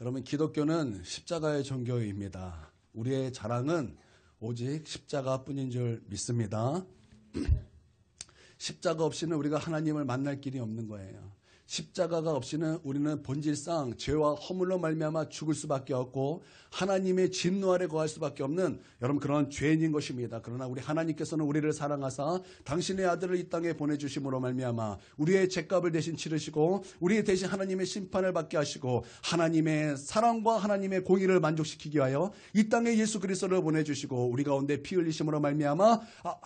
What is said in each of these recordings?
여러분, 기독교는 십자가의 종교입니다. 우리의 자랑은 오직 십자가뿐인 줄 믿습니다. 십자가 없이는 우리가 하나님을 만날 길이 없는 거예요. 십자가가 없이는 우리는 본질상 죄와 허물로 말미암아 죽을 수밖에 없고 하나님의 진노 아래 거할 수밖에 없는 여러분 그런 죄인인 것입니다. 그러나 우리 하나님께서는 우리를 사랑하사 당신의 아들을 이 땅에 보내주심으로 말미암아 우리의 죄값을 대신 치르시고 우리 대신 하나님의 심판을 받게 하시고 하나님의 사랑과 하나님의 공의를 만족시키기 위하여 이 땅에 예수 그리스도를 보내주시고 우리 가운데 피 흘리심으로 말미암아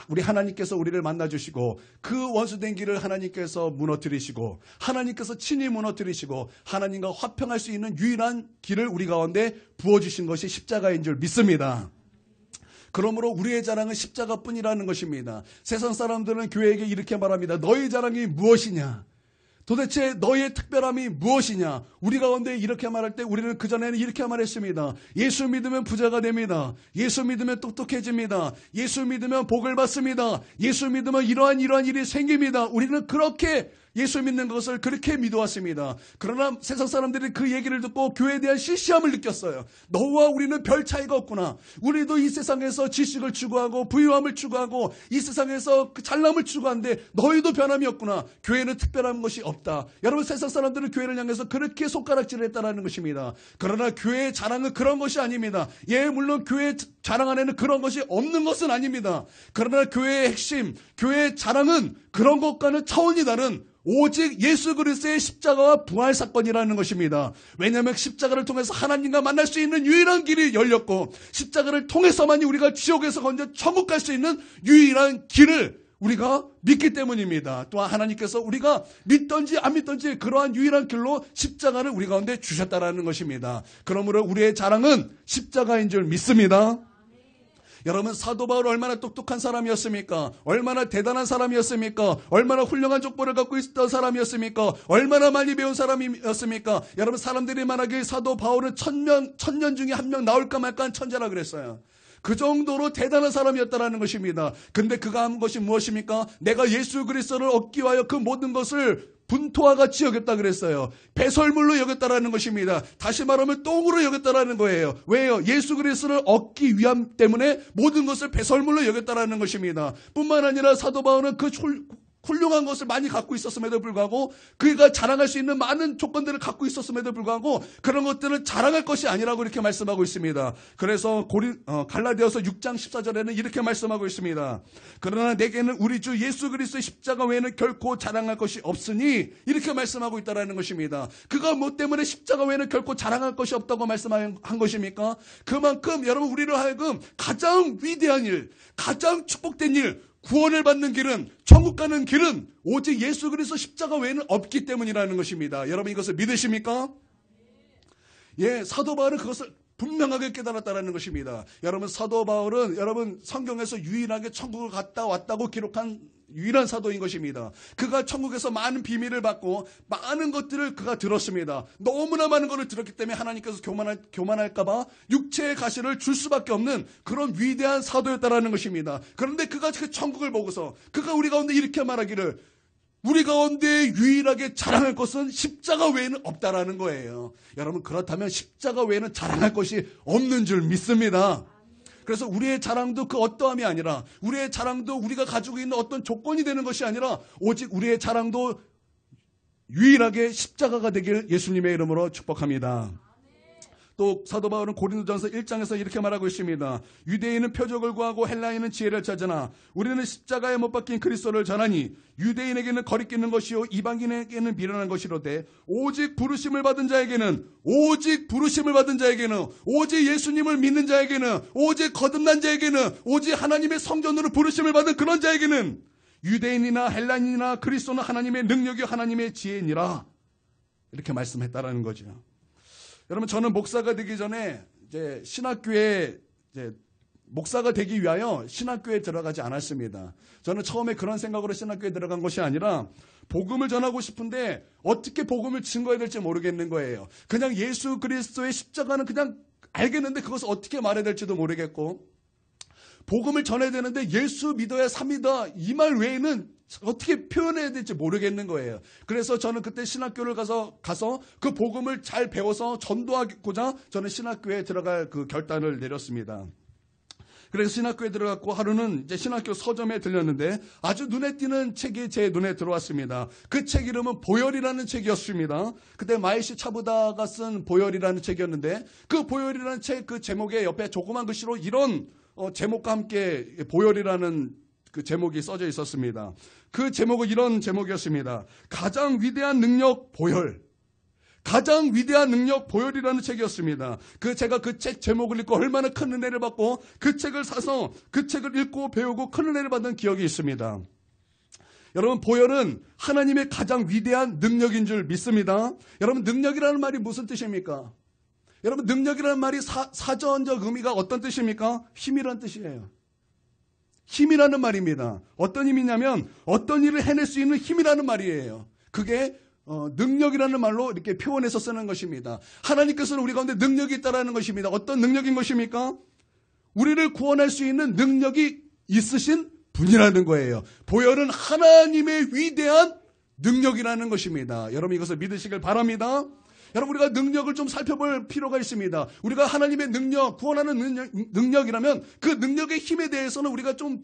우리 하나님께서 우리를 만나주시고 그 원수된 길을 하나님께서 무너뜨리시고 하나님께서 친히 무너뜨리시고 하나님과 화평할 수 있는 유일한 길을 우리 가운데 부어주신 것이 십자가인 줄 믿습니다. 그러므로 우리의 자랑은 십자가뿐이라는 것입니다. 세상 사람들은 교회에게 이렇게 말합니다. 너희 자랑이 무엇이냐? 도대체 너희의 특별함이 무엇이냐? 우리 가운데 이렇게 말할 때 우리는 그전에는 이렇게 말했습니다. 예수 믿으면 부자가 됩니다. 예수 믿으면 똑똑해집니다. 예수 믿으면 복을 받습니다. 예수 믿으면 이러한 일이 생깁니다. 우리는 그렇게 예수 믿는 것을 그렇게 믿어왔습니다. 그러나 세상 사람들이 그 얘기를 듣고 교회에 대한 시시함을 느꼈어요. 너와 우리는 별 차이가 없구나. 우리도 이 세상에서 지식을 추구하고 부유함을 추구하고 이 세상에서 그 잘남을 추구하는데 너희도 변함이 없구나. 교회는 특별한 것이 없다. 여러분, 세상 사람들은 교회를 향해서 그렇게 손가락질을 했다는 것입니다. 그러나 교회의 자랑은 그런 것이 아닙니다. 예, 물론 교회의 자랑 안에는 그런 것이 없는 것은 아닙니다. 그러나 교회의 핵심, 교회의 자랑은 그런 것과는 차원이 다른 오직 예수 그리스도의 십자가와 부활 사건이라는 것입니다. 왜냐하면 십자가를 통해서 하나님과 만날 수 있는 유일한 길이 열렸고 십자가를 통해서만이 우리가 지옥에서 건져 천국 갈 수 있는 유일한 길을 우리가 믿기 때문입니다. 또한 하나님께서 우리가 믿든지 안 믿든지 그러한 유일한 길로 십자가를 우리 가운데 주셨다라는 것입니다. 그러므로 우리의 자랑은 십자가인 줄 믿습니다. 여러분, 사도 바울 얼마나 똑똑한 사람이었습니까? 얼마나 대단한 사람이었습니까? 얼마나 훌륭한 족보를 갖고 있었던 사람이었습니까? 얼마나 많이 배운 사람이었습니까? 여러분, 사람들이 말하기에 사도 바울은 천년 중에 한 명 나올까 말까 한 천재라 그랬어요. 그 정도로 대단한 사람이었다라는 것입니다. 근데 그가 한 것이 무엇입니까? 내가 예수 그리스도를 얻기 위하여 그 모든 것을 분토와 같이 여겼다 그랬어요. 배설물로 여겼다라는 것입니다. 다시 말하면 똥으로 여겼다라는 거예요. 왜요? 예수 그리스도를 얻기 위함 때문에 모든 것을 배설물로 여겼다라는 것입니다. 뿐만 아니라 사도 바울은 그 훌륭한 것을 많이 갖고 있었음에도 불구하고 그가 자랑할 수 있는 많은 조건들을 갖고 있었음에도 불구하고 그런 것들은 자랑할 것이 아니라고 이렇게 말씀하고 있습니다. 그래서 갈라디아서 6장 14절에는 이렇게 말씀하고 있습니다. 그러나 내게는 우리 주 예수 그리스도의 십자가 외에는 결코 자랑할 것이 없으니 이렇게 말씀하고 있다는 것입니다. 그가 뭐 때문에 십자가 외에는 결코 자랑할 것이 없다고 말씀한 것입니까? 그만큼 여러분 우리를 하여금 가장 위대한 일, 가장 축복된 일, 구원을 받는 길은, 천국 가는 길은 오직 예수 그리스도 십자가 외에는 없기 때문이라는 것입니다. 여러분 이것을 믿으십니까? 예, 사도 바울은 그것을 분명하게 깨달았다는 것입니다. 여러분, 사도 바울은 여러분 성경에서 유일하게 천국을 갔다 왔다고 기록한 유일한 사도인 것입니다. 그가 천국에서 많은 비밀을 받고 많은 것들을 그가 들었습니다. 너무나 많은 것을 들었기 때문에 하나님께서 교만할까봐 육체의 가시를 줄 수밖에 없는 그런 위대한 사도였다라는 것입니다. 그런데 그가 그 천국을 보고서 그가 우리 가운데 이렇게 말하기를 우리 가운데 유일하게 자랑할 것은 십자가 외에는 없다라는 거예요. 여러분, 그렇다면 십자가 외에는 자랑할 것이 없는 줄 믿습니다. 그래서 우리의 자랑도 그 어떠함이 아니라 우리의 자랑도 우리가 가지고 있는 어떤 조건이 되는 것이 아니라 오직 우리의 자랑도 유일하게 십자가가 되길 예수님의 이름으로 축복합니다. 또 사도 바울은 고린도전서 1장에서 이렇게 말하고 있습니다. 유대인은 표적을 구하고 헬라인은 지혜를 찾으나 우리는 십자가에 못 박힌 그리스도를 전하니 유대인에게는 거리끼는 것이요 이방인에게는 미련한 것이로되 오직 부르심을 받은 자에게는 오직 예수님을 믿는 자에게는 오직 거듭난 자에게는 오직 하나님의 성전으로 부르심을 받은 그런 자에게는 유대인이나 헬라인이나 그리스도는 하나님의 능력이 하나님의 지혜니라 이렇게 말씀했다라는 거죠. 여러분, 저는 목사가 되기 전에 이제 신학교에 목사가 되기 위하여 신학교에 들어가지 않았습니다. 저는 처음에 그런 생각으로 신학교에 들어간 것이 아니라 복음을 전하고 싶은데 어떻게 복음을 증거해야 될지 모르겠는 거예요. 그냥 예수 그리스도의 십자가는 그냥 알겠는데 그것을 어떻게 말해야 될지도 모르겠고 복음을 전해야 되는데 예수 믿어야 삽니다. 이 말 외에는 어떻게 표현해야 될지 모르겠는 거예요. 그래서 저는 그때 신학교를 가서 그 복음을 잘 배워서 전도하고자 저는 신학교에 들어갈 그 결단을 내렸습니다. 그래서 신학교에 들어갔고 하루는 이제 신학교 서점에 들렸는데 아주 눈에 띄는 책이 제 눈에 들어왔습니다. 그 책 이름은 보혈이라는 책이었습니다. 그때 마이시 차부다가 쓴 보혈이라는 책이었는데 그 보혈이라는 책 그 제목에 옆에 조그만 글씨로 이런 제목과 함께 보혈이라는 그 제목이 써져 있었습니다. 그 제목은 이런 제목이었습니다. 가장 위대한 능력 보혈. 가장 위대한 능력 보혈이라는 책이었습니다. 제가 그 책 제목을 읽고 얼마나 큰 은혜를 받고 그 책을 사서 그 책을 읽고 배우고 큰 은혜를 받은 기억이 있습니다. 여러분, 보혈은 하나님의 가장 위대한 능력인 줄 믿습니다. 여러분, 능력이라는 말이 무슨 뜻입니까? 여러분, 능력이라는 말이 사전적 의미가 어떤 뜻입니까? 힘이라는 뜻이에요. 힘이라는 말입니다. 어떤 힘이냐면 어떤 일을 해낼 수 있는 힘이라는 말이에요. 그게 능력이라는 말로 이렇게 표현해서 쓰는 것입니다. 하나님께서는 우리 가운데 능력이 있다라는 것입니다. 어떤 능력인 것입니까? 우리를 구원할 수 있는 능력이 있으신 분이라는 거예요. 보혈은 하나님의 위대한 능력이라는 것입니다. 여러분, 이것을 믿으시길 바랍니다. 여러분, 우리가 능력을 좀 살펴볼 필요가 있습니다. 우리가 하나님의 능력, 구원하는 능력이라면 그 능력의 힘에 대해서는 우리가 좀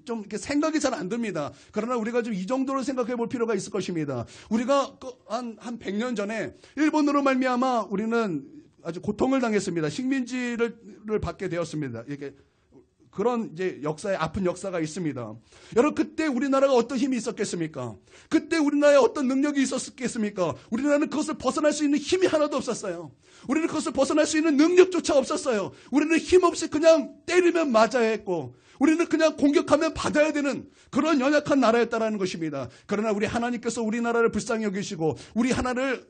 이렇게 생각이 잘 안 듭니다. 그러나 우리가 좀 이 정도로 생각해 볼 필요가 있을 것입니다. 우리가 한 100년 전에 일본으로 말미암아 우리는 아주 고통을 당했습니다. 식민지를 받게 되었습니다. 이게 그런 이제 역사에 아픈 역사가 있습니다. 여러분, 그때 우리나라가 어떤 힘이 있었겠습니까? 그때 우리나라에 어떤 능력이 있었겠습니까? 우리나라는 그것을 벗어날 수 있는 힘이 하나도 없었어요. 우리는 그것을 벗어날 수 있는 능력조차 없었어요. 우리는 힘없이 그냥 때리면 맞아야 했고, 우리는 그냥 공격하면 받아야 되는 그런 연약한 나라였다라는 것입니다. 그러나 우리 하나님께서 우리나라를 불쌍히 여기시고 우리나라를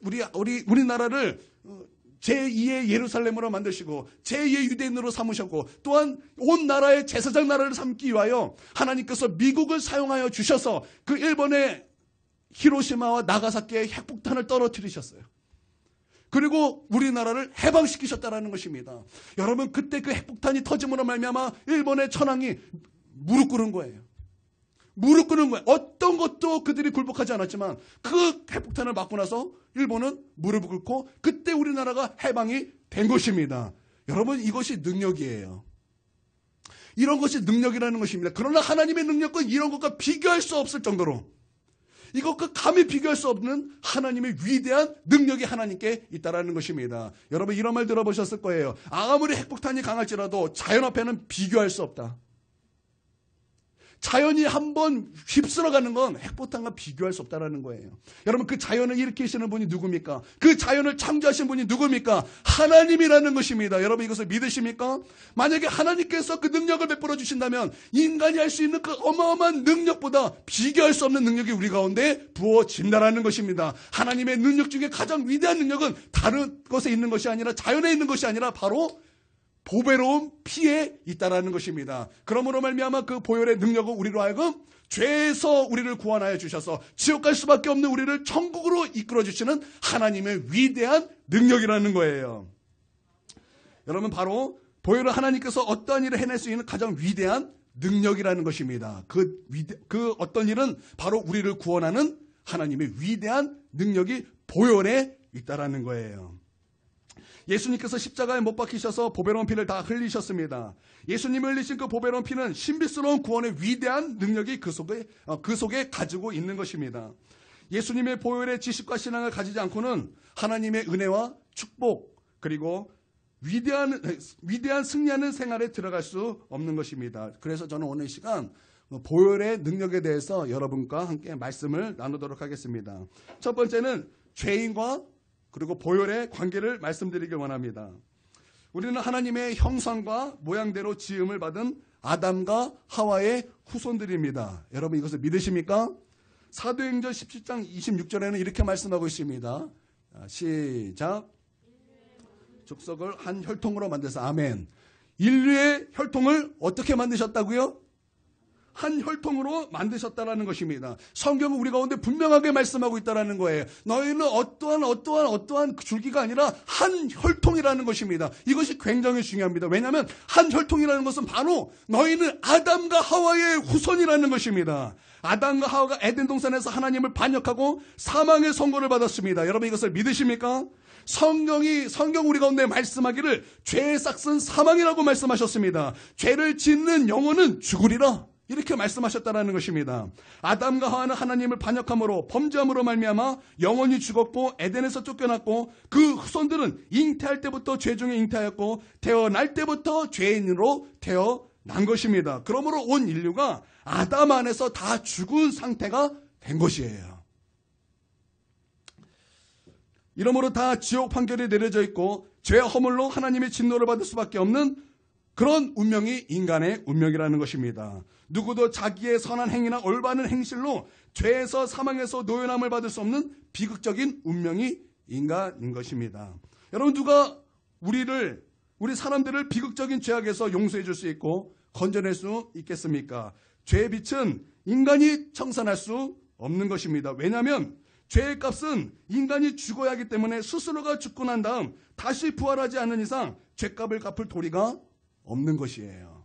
제2의 예루살렘으로 만드시고 제2의 유대인으로 삼으셨고 또한 온 나라의 제사장 나라를 삼기 위하여 하나님께서 미국을 사용하여 주셔서 그 일본의 히로시마와 나가사키에 핵폭탄을 떨어뜨리셨어요. 그리고 우리나라를 해방시키셨다는 것입니다. 여러분, 그때 그 핵폭탄이 터짐으로 말미암아 일본의 천황이 무릎 꿇은 거예요. 무릎 꿇는 거예요. 어떤 것도 그들이 굴복하지 않았지만 그 핵폭탄을 맞고 나서 일본은 무릎을 꿇고 그때 우리나라가 해방이 된 것입니다. 여러분, 이것이 능력이에요. 이런 것이 능력이라는 것입니다. 그러나 하나님의 능력은 이런 것과 비교할 수 없을 정도로, 이것과 감히 비교할 수 없는 하나님의 위대한 능력이 하나님께 있다는 것입니다. 여러분, 이런 말 들어보셨을 거예요. 아무리 핵폭탄이 강할지라도 자연 앞에는 비교할 수 없다. 자연이 한번 휩쓸어가는 건 핵폭탄과 비교할 수 없다는 거예요. 여러분, 그 자연을 일으키시는 분이 누굽니까? 그 자연을 창조하신 분이 누굽니까? 하나님이라는 것입니다. 여러분, 이것을 믿으십니까? 만약에 하나님께서 그 능력을 베풀어 주신다면 인간이 할 수 있는 그 어마어마한 능력보다 비교할 수 없는 능력이 우리 가운데 부어진다라는 것입니다. 하나님의 능력 중에 가장 위대한 능력은 다른 것에 있는 것이 아니라, 자연에 있는 것이 아니라 바로 보배로운 피에 있다라는 것입니다. 그러므로 말미암아 그 보혈의 능력은 우리로 하여금 죄에서 우리를 구원하여 주셔서 지옥 갈 수밖에 없는 우리를 천국으로 이끌어 주시는 하나님의 위대한 능력이라는 거예요. 여러분, 바로 보혈은 하나님께서 어떠한 일을 해낼 수 있는 가장 위대한 능력이라는 것입니다. 그 어떤 일은 바로 우리를 구원하는 하나님의 위대한 능력이 보혈에 있다라는 거예요. 예수님께서 십자가에 못 박히셔서 보배로운 피를 다 흘리셨습니다. 예수님이 흘리신 그 보배로운 피는 신비스러운 구원의 위대한 능력이 그 속에 가지고 있는 것입니다. 예수님의 보혈의 지식과 신앙을 가지지 않고는 하나님의 은혜와 축복, 그리고 위대한 승리하는 생활에 들어갈 수 없는 것입니다. 그래서 저는 오늘 이 시간 보혈의 능력에 대해서 여러분과 함께 말씀을 나누도록 하겠습니다. 첫 번째는 죄인과 그리고 보혈의 관계를 말씀드리길 원합니다. 우리는 하나님의 형상과 모양대로 지음을 받은 아담과 하와의 후손들입니다. 여러분, 이것을 믿으십니까? 사도행전 17장 26절에는 이렇게 말씀하고 있습니다. 시작. 족속을 한 혈통으로 만드사. 아멘. 인류의 혈통을 어떻게 만드셨다고요? 한 혈통으로 만드셨다라는 것입니다. 성경은 우리 가운데 분명하게 말씀하고 있다라는 거예요. 너희는 어떠한 줄기가 아니라 한 혈통이라는 것입니다. 이것이 굉장히 중요합니다. 왜냐하면 한 혈통이라는 것은 바로 너희는 아담과 하와의 후손이라는 것입니다. 아담과 하와가 에덴 동산에서 하나님을 반역하고 사망의 선고를 받았습니다. 여러분 이것을 믿으십니까? 성경 우리 가운데 말씀하기를 죄의 싹은 사망이라고 말씀하셨습니다. 죄를 짓는 영혼은 죽으리라. 이렇게 말씀하셨다는 것입니다. 아담과 하와는 하나님을 반역함으로 범죄함으로 말미암아 영혼이 죽었고 에덴에서 쫓겨났고 그 후손들은 잉태할 때부터 죄 중에 잉태하였고 태어날 때부터 죄인으로 태어난 것입니다. 그러므로 온 인류가 아담 안에서 다 죽은 상태가 된 것이에요. 이러므로 다 지옥 판결이 내려져 있고 죄와 허물로 하나님의 진노를 받을 수밖에 없는 그런 운명이 인간의 운명이라는 것입니다. 누구도 자기의 선한 행위나 올바른 행실로 죄에서 사망에서 노연함을 받을 수 없는 비극적인 운명이 인간인 것입니다. 여러분 누가 우리 사람들을 비극적인 죄악에서 용서해 줄 수 있고 건져낼 수 있겠습니까? 죄의 빛은 인간이 청산할 수 없는 것입니다. 왜냐하면 죄의 값은 인간이 죽어야 하기 때문에 스스로가 죽고 난 다음 다시 부활하지 않는 이상 죄값을 갚을 도리가 없는 것이에요.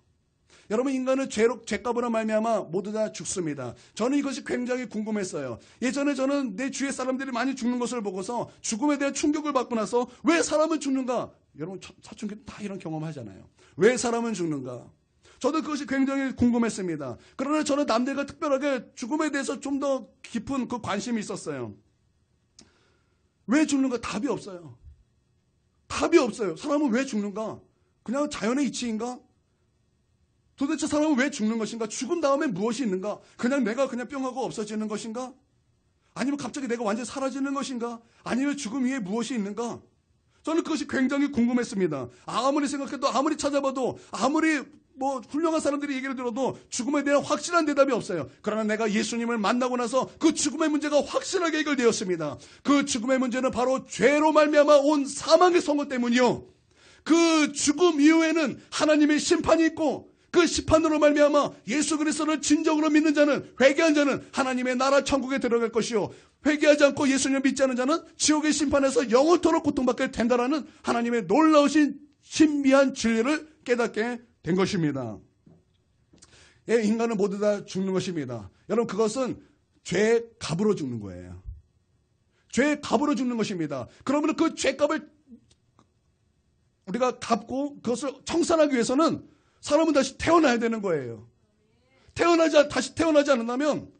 여러분 인간은 죄값으로 말미암아 모두 다 죽습니다. 저는 이것이 굉장히 궁금했어요. 예전에 저는 내 주위의 사람들이 많이 죽는 것을 보고서 죽음에 대한 충격을 받고 나서 왜 사람은 죽는가? 여러분 사춘기 다 이런 경험하잖아요. 왜 사람은 죽는가? 저도 그것이 굉장히 궁금했습니다. 그러나 저는 남들과 특별하게 죽음에 대해서 좀 더 깊은 그 관심이 있었어요. 왜 죽는가? 답이 없어요. 답이 없어요. 사람은 왜 죽는가? 그냥 자연의 이치인가? 도대체 사람은 왜 죽는 것인가? 죽은 다음에 무엇이 있는가? 내가 뿅하고 없어지는 것인가? 아니면 갑자기 내가 완전히 사라지는 것인가? 아니면 죽음 위에 무엇이 있는가? 저는 그것이 굉장히 궁금했습니다. 아무리 생각해도 아무리 찾아봐도 아무리 훌륭한 사람들이 얘기를 들어도 죽음에 대한 확실한 대답이 없어요. 그러나 내가 예수님을 만나고 나서 그 죽음의 문제가 확실하게 해결되었습니다. 그 죽음의 문제는 바로 죄로 말미암아 온 사망의 선고 때문이요. 그 죽음 이후에는 하나님의 심판이 있고 그 심판으로 말미암아 예수 그리스도를 진정으로 믿는 자는 회개한 자는 하나님의 나라 천국에 들어갈 것이요. 회개하지 않고 예수님을 믿지 않는 자는 지옥의 심판에서 영원토록 고통받게 된다라는 하나님의 놀라우신 신비한 진리를 깨닫게 된 것입니다. 예, 인간은 모두 다 죽는 것입니다. 여러분 그것은 죄의 값으로 죽는 거예요. 죄의 값으로 죽는 것입니다. 그러면 그 죄값을 우리가 갚고 그것을 청산하기 위해서는 사람은 다시 태어나야 되는 거예요. 다시 태어나지 않는다면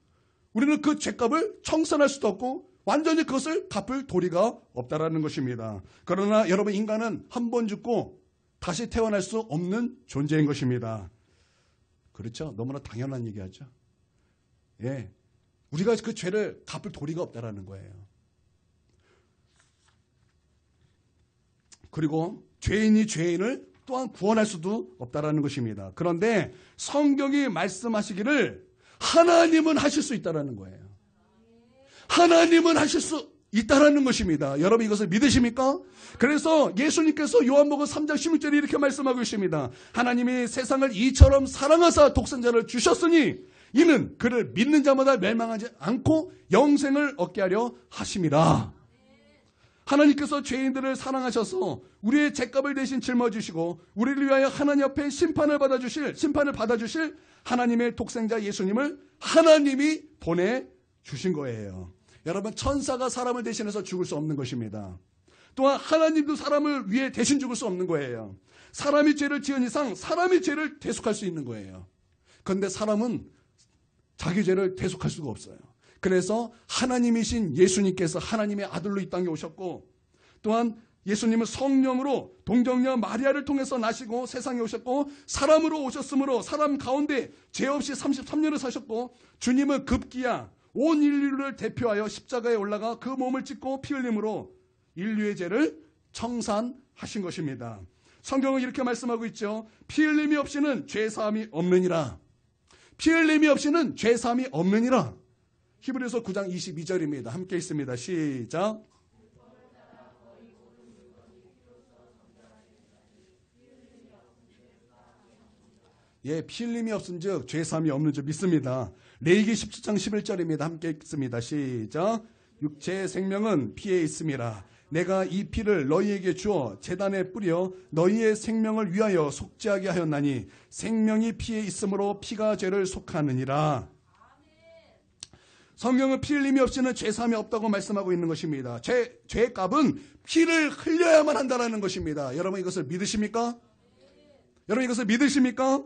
우리는 그 죄값을 청산할 수도 없고 완전히 그것을 갚을 도리가 없다라는 것입니다. 그러나 여러분 인간은 한 번 죽고 다시 태어날 수 없는 존재인 것입니다. 그렇죠? 너무나 당연한 얘기하죠. 예, 우리가 그 죄를 갚을 도리가 없다라는 거예요. 그리고 죄인이 죄인을 또한 구원할 수도 없다라는 것입니다. 그런데 성경이 말씀하시기를 하나님은 하실 수 있다라는 거예요. 하나님은 하실 수 있다라는 것입니다. 여러분 이것을 믿으십니까? 그래서 예수님께서 요한복음 3장 16절에 이렇게 말씀하고 있습니다. 하나님이 세상을 이처럼 사랑하사 독생자를 주셨으니 이는 그를 믿는 자마다 멸망하지 않고 영생을 얻게 하려 하심이라. 하나님께서 죄인들을 사랑하셔서 우리의 죄값을 대신 짊어지시고 우리를 위하여 하나님 앞에 심판을 받아주실 하나님의 독생자 예수님을 하나님이 보내주신 거예요. 여러분 천사가 사람을 대신해서 죽을 수 없는 것입니다. 또한 하나님도 사람을 위해 대신 죽을 수 없는 거예요. 사람이 죄를 지은 이상 사람이 죄를 대속할 수 있는 거예요. 그런데 사람은 자기 죄를 대속할 수가 없어요. 그래서 하나님이신 예수님께서 하나님의 아들로 이 땅에 오셨고 또한 예수님은 성령으로 동정녀 마리아를 통해서 나시고 세상에 오셨고 사람으로 오셨으므로 사람 가운데 죄 없이 33년을 사셨고 주님은 급기야 온 인류를 대표하여 십자가에 올라가 그 몸을 찢고 피 흘림으로 인류의 죄를 청산하신 것입니다. 성경은 이렇게 말씀하고 있죠. 피 흘림이 없이는 죄사함이 없느니라. 피 흘림이 없이는 죄사함이 없느니라. 히브리서 9장 22절입니다. 함께 있습니다. 시작. 예, 피 흘림이 없은즉 죄사함이 없는 줄 믿습니다. 레위기 17장 11절입니다. 함께 읽습니다. 시작. 육체의 생명은 피에 있음이라. 내가 이 피를 너희에게 주어 제단에 뿌려 너희의 생명을 위하여 속죄하게 하였나니 생명이 피에 있으므로 피가 죄를 속하느니라. 성경은 피 흘림이 없이는 죄사함이 없다고 말씀하고 있는 것입니다. 죄값은 피를 흘려야만 한다는 것입니다. 여러분 이것을 믿으십니까? 여러분 이것을 믿으십니까?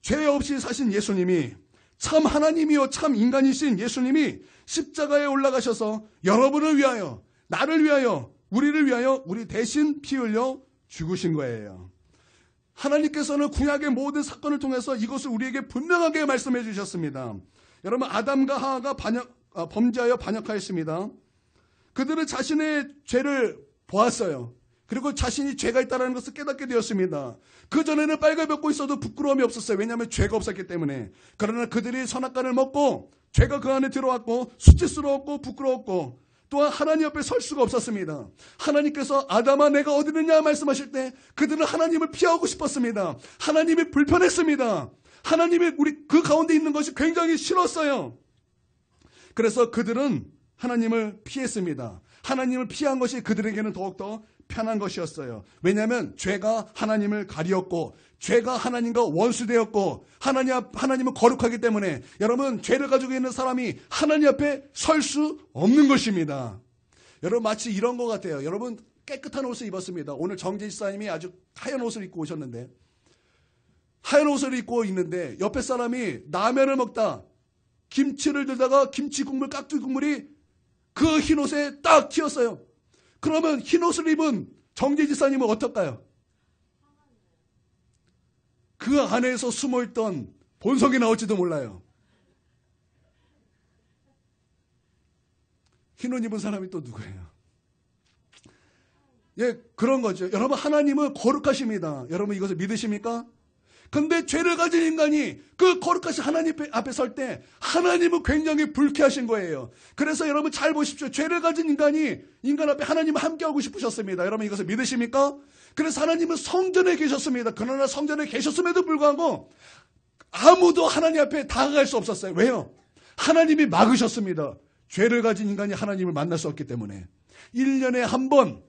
죄 없이 사신 예수님이, 참 하나님이요 참 인간이신 예수님이 십자가에 올라가셔서 여러분을 위하여, 나를 위하여, 우리를 위하여 우리 대신 피 흘려 죽으신 거예요. 하나님께서는 구약의 모든 사건을 통해서 이것을 우리에게 분명하게 말씀해 주셨습니다. 여러분 아담과 하와가 범죄하여 반역하였습니다. 그들은 자신의 죄를 보았어요. 그리고 자신이 죄가 있다는 것을 깨닫게 되었습니다. 그전에는 빨가벗고 있어도 부끄러움이 없었어요. 왜냐하면 죄가 없었기 때문에. 그러나 그들이 선악과를 먹고 죄가 그 안에 들어왔고 수치스러웠고 부끄러웠고 또한 하나님 앞에 설 수가 없었습니다. 하나님께서 아담아 내가 어디 있느냐 말씀하실 때 그들은 하나님을 피하고 싶었습니다. 하나님이 불편했습니다. 하나님이 우리 그 가운데 있는 것이 굉장히 싫었어요. 그래서 그들은 하나님을 피했습니다. 하나님을 피한 것이 그들에게는 더욱더 편한 것이었어요. 왜냐하면 죄가 하나님을 가리었고 죄가 하나님과 원수되었고 하나님은 거룩하기 때문에 여러분 죄를 가지고 있는 사람이 하나님 앞에 설 수 없는 것입니다. 여러분 마치 이런 것 같아요. 여러분 깨끗한 옷을 입었습니다. 오늘 정재 지사님이 아주 하얀 옷을 입고 오셨는데 하얀 옷을 입고 있는데 옆에 사람이 라면을 먹다 김치를 들다가 김치 국물 깍두기 국물이 그 흰 옷에 딱 튀었어요. 그러면 흰 옷을 입은 정재 지사님은 어떨까요? 그 안에서 숨어있던 본성이 나올지도 몰라요. 흰 옷 입은 사람이 또 누구예요? 예, 그런 거죠. 여러분 하나님은 거룩하십니다. 여러분 이것을 믿으십니까? 근데 죄를 가진 인간이 그 거룩하신 하나님 앞에 설 때 하나님은 굉장히 불쾌하신 거예요. 그래서 여러분 잘 보십시오. 죄를 가진 인간이 인간 앞에 하나님을 함께하고 싶으셨습니다. 여러분 이것을 믿으십니까? 그래서 하나님은 성전에 계셨습니다. 그러나 성전에 계셨음에도 불구하고 아무도 하나님 앞에 다가갈 수 없었어요. 왜요? 하나님이 막으셨습니다. 죄를 가진 인간이 하나님을 만날 수 없기 때문에 1년에 한 번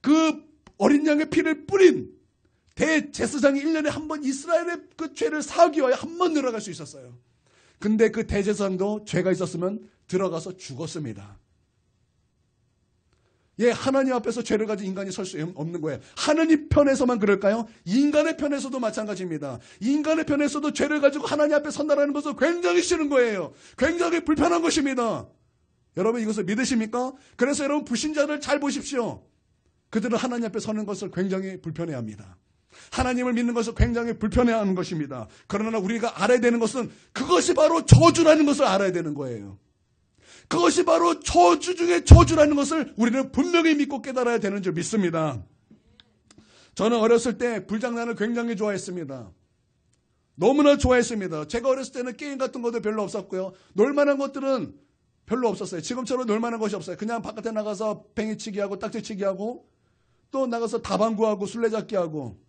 그 어린 양의 피를 뿌린 대제사장이 1년에 한 번 이스라엘의 그 죄를 사하기 위하여 한 번 들어갈 수 있었어요. 근데 그 대제사장도 죄가 있었으면 들어가서 죽었습니다. 예, 하나님 앞에서 죄를 가진 인간이 설 수 없는 거예요. 하나님 편에서만 그럴까요? 인간의 편에서도 마찬가지입니다. 인간의 편에서도 죄를 가지고 하나님 앞에 선다라는 것은 굉장히 싫은 거예요. 굉장히 불편한 것입니다. 여러분 이것을 믿으십니까? 그래서 여러분 불신자들 잘 보십시오. 그들은 하나님 앞에 서는 것을 굉장히 불편해합니다. 하나님을 믿는 것을 굉장히 불편해하는 것입니다. 그러나 우리가 알아야 되는 것은 그것이 바로 저주라는 것을 알아야 되는 거예요. 그것이 바로 저주 중에 저주라는 것을 우리는 분명히 믿고 깨달아야 되는 줄 믿습니다. 저는 어렸을 때 불장난을 굉장히 좋아했습니다. 너무나 좋아했습니다. 제가 어렸을 때는 게임 같은 것도 별로 없었고요. 놀만한 것들은 별로 없었어요. 지금처럼 놀만한 것이 없어요. 그냥 바깥에 나가서 팽이치기 하고 딱지치기 하고 또 나가서 다방구하고 술래잡기 하고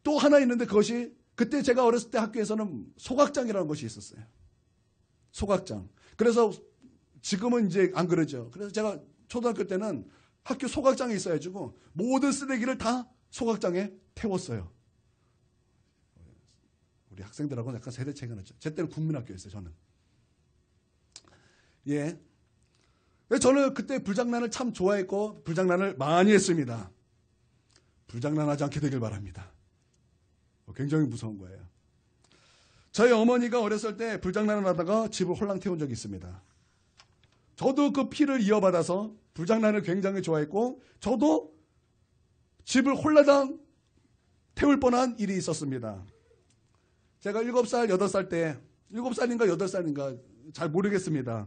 또 하나 있는데 그것이 그때 제가 어렸을 때 학교에서는 소각장이라는 것이 있었어요. 소각장. 그래서 지금은 이제 안 그러죠. 그래서 제가 초등학교 때는 학교 소각장에 있어가지고 모든 쓰레기를 다 소각장에 태웠어요. 우리 학생들하고는 약간 세대 차이가 났죠. 제 때는 국민학교였어요. 저는. 예. 저는 그때 불장난을 참 좋아했고 불장난을 많이 했습니다. 불장난하지 않게 되길 바랍니다. 굉장히 무서운 거예요. 저희 어머니가 어렸을 때 불장난을 하다가 집을 홀랑 태운 적이 있습니다. 저도 그 피를 이어받아서 불장난을 굉장히 좋아했고 저도 집을 홀라당 태울 뻔한 일이 있었습니다. 제가 7살, 8살 때 7살인가 8살인가 잘 모르겠습니다.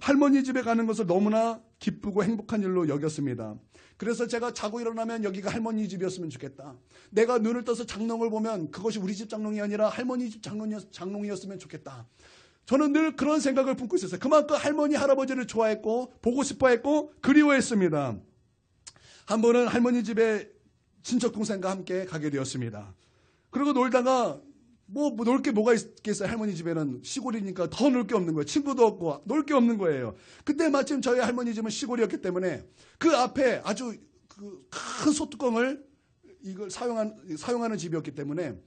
할머니 집에 가는 것을 너무나 기쁘고 행복한 일로 여겼습니다. 그래서 제가 자고 일어나면 여기가 할머니 집이었으면 좋겠다. 내가 눈을 떠서 장롱을 보면 그것이 우리 집 장롱이 아니라 할머니 집 장롱이었으면 좋겠다. 저는 늘 그런 생각을 품고 있었어요. 그만큼 할머니, 할아버지를 좋아했고 보고 싶어했고 그리워했습니다. 한 번은 할머니 집에 친척 동생과 함께 가게 되었습니다. 그리고 놀다가 뭐 놀 게 뭐가 있겠어요. 할머니 집에는 시골이니까 더 놀 게 없는 거예요. 친구도 없고 놀 게 없는 거예요. 그때 마침 저희 할머니 집은 시골이었기 때문에 그 앞에 아주 큰 소뚜껑을 이걸 사용하는 집이었기 때문에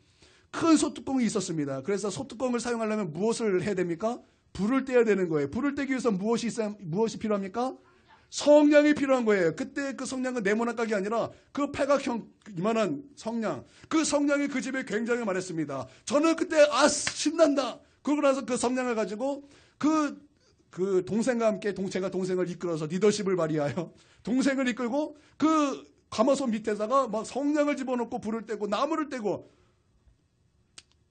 큰 소뚜껑이 있었습니다. 그래서 소뚜껑을 사용하려면 무엇을 해야 됩니까? 불을 떼야 되는 거예요. 불을 떼기 위해서 무엇이 필요합니까? 성냥이 필요한 거예요. 그때 그 성냥은 네모난 각이 아니라 그 팔각형 이만한 성냥. 그 성냥이 그 집에 굉장히 많았습니다. 저는 그때 신난다. 그러고 나서 그 성냥을 가지고 그 동생과 함께 제가 동생을 이끌어서 리더십을 발휘하여 동생을 이끌고 그 가마솥 밑에다가 막 성냥을 집어넣고 불을 떼고 나무를 떼고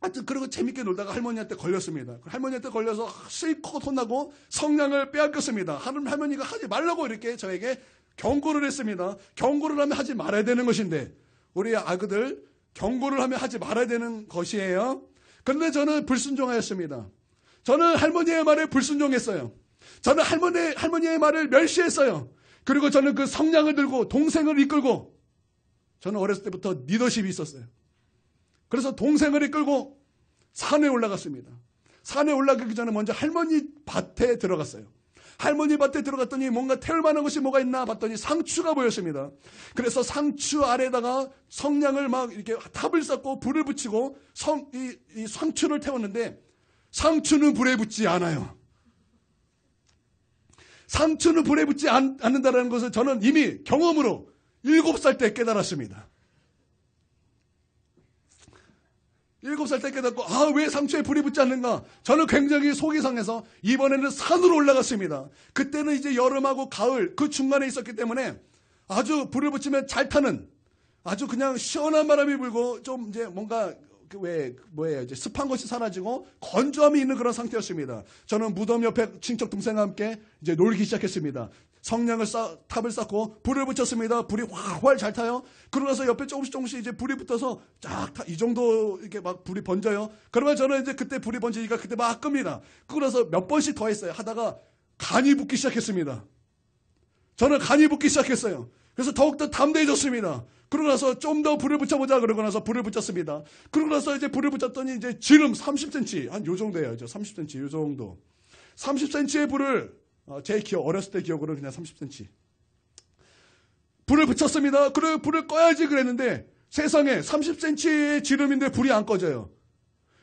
하여튼 그리고 재밌게 놀다가 할머니한테 걸렸습니다. 할머니한테 걸려서 실컷 혼나고 성냥을 빼앗겼습니다. 할머니가 하지 말라고 이렇게 저에게 경고를 했습니다. 경고를 하면 하지 말아야 되는 것인데 우리 아그들 경고를 하면 하지 말아야 되는 것이에요. 그런데 저는 불순종하였습니다. 저는 할머니의 말에 불순종했어요. 저는 할머니의 말을 멸시했어요. 그리고 저는 그 성냥을 들고 동생을 이끌고 저는 어렸을 때부터 리더십이 있었어요. 그래서 동생을 이끌고 산에 올라갔습니다. 산에 올라가기 전에 먼저 할머니 밭에 들어갔어요. 할머니 밭에 들어갔더니 뭔가 태울 만한 것이 뭐가 있나 봤더니 상추가 보였습니다. 그래서 상추 아래다가 성냥을 막 이렇게 탑을 쌓고 불을 붙이고 이 상추를 태웠는데 상추는 불에 붙지 않아요. 상추는 불에 붙지 않는다는 것을 저는 이미 경험으로 7살 때 깨달았습니다. 7살 때 깨닫고 왜 상추에 불이 붙지 않는가? 저는 굉장히 속이 상해서 이번에는 산으로 올라갔습니다. 그때는 이제 여름하고 가을 그 중간에 있었기 때문에 아주 불을 붙이면 잘 타는 아주 그냥 시원한 바람이 불고 좀 이제 뭔가 이제 습한 것이 사라지고 건조함이 있는 그런 상태였습니다. 저는 무덤 옆에 친척 동생과 함께 이제 놀기 시작했습니다. 성냥을 탑을 쌓고 불을 붙였습니다. 불이 활활 잘 타요. 그러고 나서 옆에 조금씩 이제 불이 붙어서 이 정도 이렇게 막 불이 번져요. 그러면 저는 이제 그때 불이 번지니까 그때 막 끕니다. 그러고 나서 몇 번씩 더 했어요. 하다가 간이 붙기 시작했습니다. 저는 간이 붙기 시작했어요. 그래서 더욱더 담대해졌습니다. 그러고 나서 좀 더 불을 붙여보자. 그러고 나서 불을 붙였습니다. 그러고 나서 이제 불을 붙였더니 이제 지름 30cm, 한 요 정도예요. 30cm, 요 정도. 30cm의 불을, 제 어렸을 때 기억으로 그냥 30cm. 불을 붙였습니다. 그리고 불을 꺼야지 그랬는데 세상에 30cm의 지름인데 불이 안 꺼져요.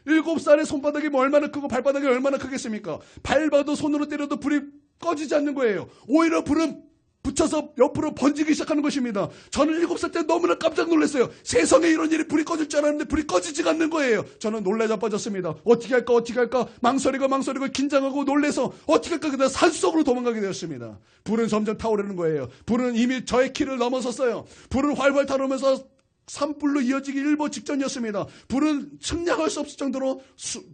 7살의 손바닥이 뭐 얼마나 크고 발바닥이 얼마나 크겠습니까? 밟아도 손으로 때려도 불이 꺼지지 않는 거예요. 오히려 불은 붙여서 옆으로 번지기 시작하는 것입니다. 저는 7살 때 너무나 깜짝 놀랐어요. 세상에 이런 일이 불이 꺼질 줄 알았는데 불이 꺼지지가 않는 거예요. 저는 놀라 자빠졌습니다. 어떻게 할까 망설이고 긴장하고 놀래서 어떻게 할까 그냥 산속으로 도망가게 되었습니다. 불은 점점 타오르는 거예요. 불은 이미 저의 키를 넘어섰어요. 불은 활활 타오르면서 산불로 이어지기 일보 직전이었습니다. 불은 측량할 수 없을 정도로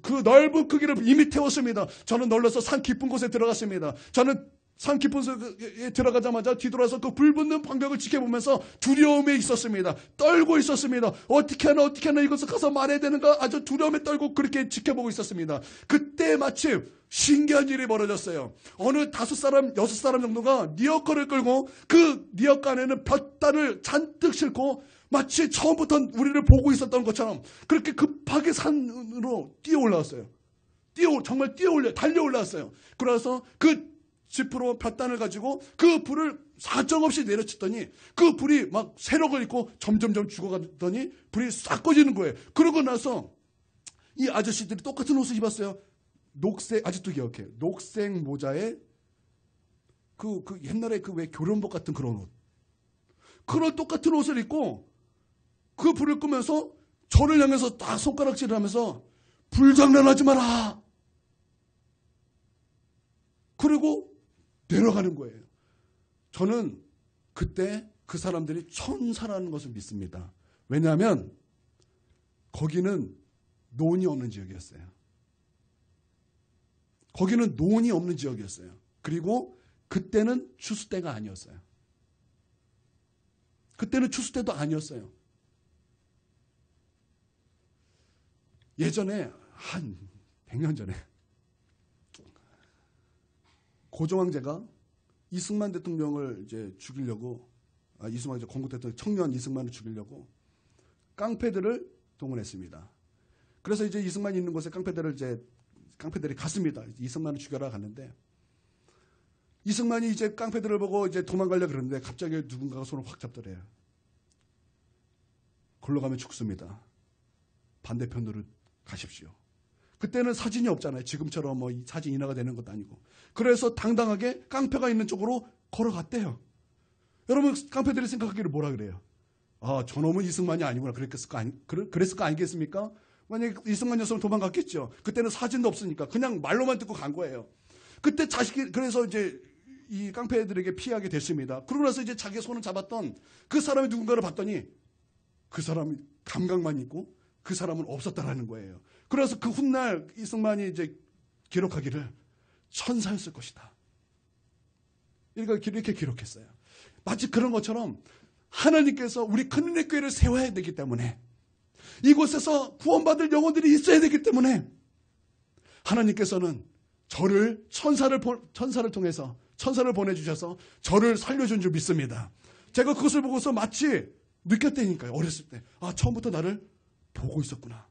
그 넓은 크기를 이미 태웠습니다. 저는 놀라서 산 깊은 곳에 들어갔습니다. 저는 산 깊은 곳에 들어가자마자 뒤돌아서 그 불 붙는 광경을 지켜보면서 두려움에 있었습니다. 떨고 있었습니다. 어떻게 하나 이것을 가서 말해야 되는가 아주 두려움에 떨고 그렇게 지켜보고 있었습니다. 그때 마침 신기한 일이 벌어졌어요. 어느 5사람, 6사람 정도가 리어커를 끌고 그 리어커 안에는 볕단을 잔뜩 싣고 마치 처음부터 우리를 보고 있었던 것처럼 그렇게 급하게 산으로 뛰어 올라왔어요. 정말 달려 올라왔어요. 그래서 그 지프로 볕단을 가지고 그 불을 사정없이 내려쳤더니 그 불이 막 세력을 잃고 점점점 죽어가더니 불이 싹 꺼지는 거예요. 그러고 나서 이 아저씨들이 똑같은 옷을 입었어요. 녹색, 아직도 기억해요. 녹색 모자에 그 옛날에 그 왜 교련복 같은 그런 옷. 그런 똑같은 옷을 입고 그 불을 끄면서 저를 향해서 딱 손가락질을 하면서 불장난하지 마라. 그리고 내려가는 거예요. 저는 그때 그 사람들이 천사라는 것을 믿습니다. 왜냐하면 거기는 논이 없는 지역이었어요. 거기는 논이 없는 지역이었어요. 그리고 그때는 추수 때가 아니었어요. 그때는 추수 때도 아니었어요. 예전에 한 100년 전에 고종황제가 이승만 대통령을 이제 죽이려고 이승만 건국 대통령 청년 이승만을 죽이려고 깡패들을 동원했습니다. 그래서 이제 이승만이 있는 곳에 깡패들이 갔습니다. 이승만을 죽여라 갔는데 이승만이 이제 깡패들을 보고 이제 도망가려고 그러는데 갑자기 누군가가 손을 확 잡더래요. 골로 가면 죽습니다. 반대편으로 가십시오. 그때는 사진이 없잖아요. 지금처럼 뭐 사진 인화가 되는 것도 아니고. 그래서 당당하게 깡패가 있는 쪽으로 걸어갔대요. 여러분 깡패들이 생각하기를 뭐라 그래요? 아, 저놈은 이승만이 아니구나. 그랬을 거 아니겠습니까? 만약에 이승만이었으면 도망갔겠죠. 그때는 사진도 없으니까 그냥 말로만 듣고 간 거예요. 그때 그래서 이제 이 깡패들에게 피하게 됐습니다. 그러고 나서 이제 자기 손을 잡았던 그 사람이 누군가를 봤더니 그 사람이 감각만 있고 그 사람은 없었다라는 거예요. 그래서 그 훗날 이승만이 이제 기록하기를 천사였을 것이다. 이렇게 기록했어요. 마치 그런 것처럼 하나님께서 우리 큰은혜 교회를 세워야 되기 때문에 이곳에서 구원받을 영혼들이 있어야 되기 때문에 하나님께서는 저를 천사를 통해서 천사를 보내주셔서 저를 살려준 줄 믿습니다. 제가 그것을 보고서 마치 느꼈다니까요. 어렸을 때. 아, 처음부터 나를 보고 있었구나.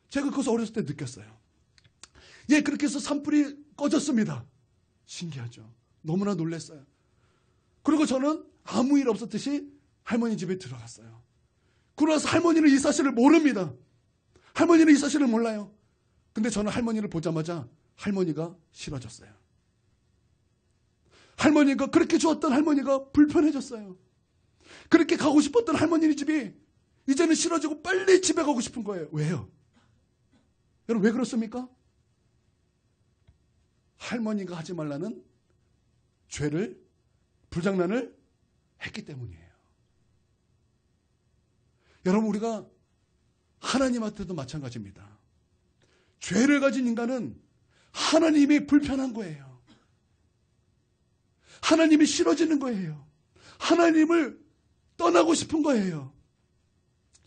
제가 그것을 어렸을 때 느꼈어요. 예, 그렇게 해서 산불이 꺼졌습니다. 신기하죠. 너무나 놀랐어요. 그리고 저는 아무 일 없었듯이 할머니 집에 들어갔어요. 그러고 나서 할머니는 이 사실을 모릅니다. 할머니는 이 사실을 몰라요. 근데 저는 할머니를 보자마자 할머니가 싫어졌어요. 할머니가 그렇게 좋았던 할머니가 불편해졌어요. 그렇게 가고 싶었던 할머니 집이 이제는 싫어지고 빨리 집에 가고 싶은 거예요. 왜요? 여러분 왜 그렇습니까? 할머니가 하지 말라는 불장난을 했기 때문이에요. 여러분 우리가 하나님한테도 마찬가지입니다. 죄를 가진 인간은 하나님이 불편한 거예요. 하나님이 싫어지는 거예요. 하나님을 떠나고 싶은 거예요.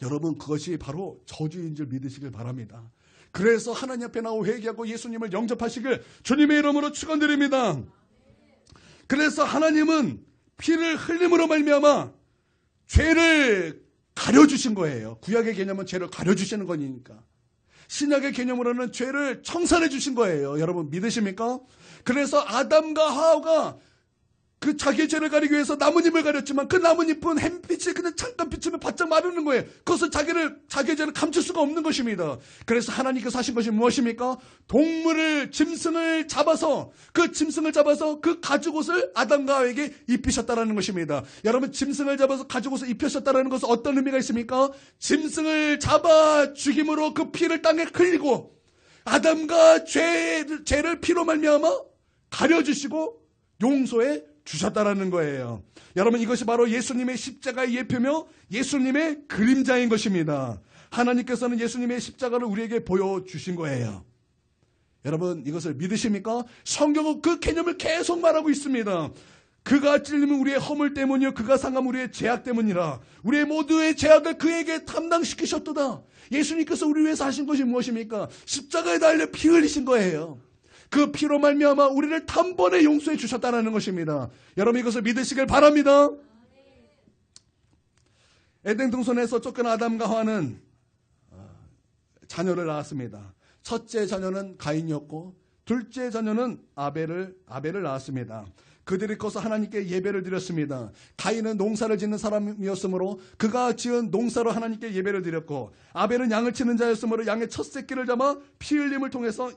여러분 그것이 바로 저주인 줄 믿으시길 바랍니다. 그래서 하나님 앞에 나오 회개하고 예수님을 영접하시길 주님의 이름으로 축원드립니다. 그래서 하나님은 피를 흘림으로 말미암아 죄를 가려주신 거예요. 구약의 개념은 죄를 가려주시는 거니까. 신약의 개념으로는 죄를 청산해 주신 거예요. 여러분 믿으십니까? 그래서 아담과 하와가 그 자기의 죄를 가리기 위해서 나뭇잎을 가렸지만 그 나뭇잎은 햇빛이 그냥 잠깐 비치면 바짝 마르는 거예요. 그것은 자기의 죄를 감출 수가 없는 것입니다. 그래서 하나님께서 하신 것이 무엇입니까? 짐승을 잡아서 그 가죽옷을 아담과 하와에게 입히셨다라는 것입니다. 여러분 짐승을 잡아서 가죽옷을 입히셨다라는 것은 어떤 의미가 있습니까? 짐승을 잡아 죽임으로 그 피를 땅에 흘리고 아담과 죄를 피로 말미암아 가려주시고 용서해 주셨다라는 거예요. 여러분 이것이 바로 예수님의 십자가의 예표며 예수님의 그림자인 것입니다. 하나님께서는 예수님의 십자가를 우리에게 보여주신 거예요. 여러분 이것을 믿으십니까? 성경은 그 개념을 계속 말하고 있습니다. 그가 찔림은 우리의 허물 때문이요 그가 상함 우리의 죄악 때문이라. 우리의 모두의 죄악을 그에게 담당시키셨도다. 예수님께서 우리 위해서 하신 것이 무엇입니까? 십자가에 달려 피 흘리신 거예요. 그 피로 말미암아 우리를 단번에 용서해 주셨다는 것입니다. 여러분 이것을 믿으시길 바랍니다. 에덴 동산에서 쫓겨난 아담과 하와는 자녀를 낳았습니다. 첫째 자녀는 가인이었고 둘째 자녀는 아벨을 낳았습니다. 그들이 커서 하나님께 예배를 드렸습니다. 가인은 농사를 짓는 사람이었으므로 그가 지은 농사로 하나님께 예배를 드렸고 아벨은 양을 치는 자였으므로 양의 첫 새끼를 잡아 피 흘림을 통해서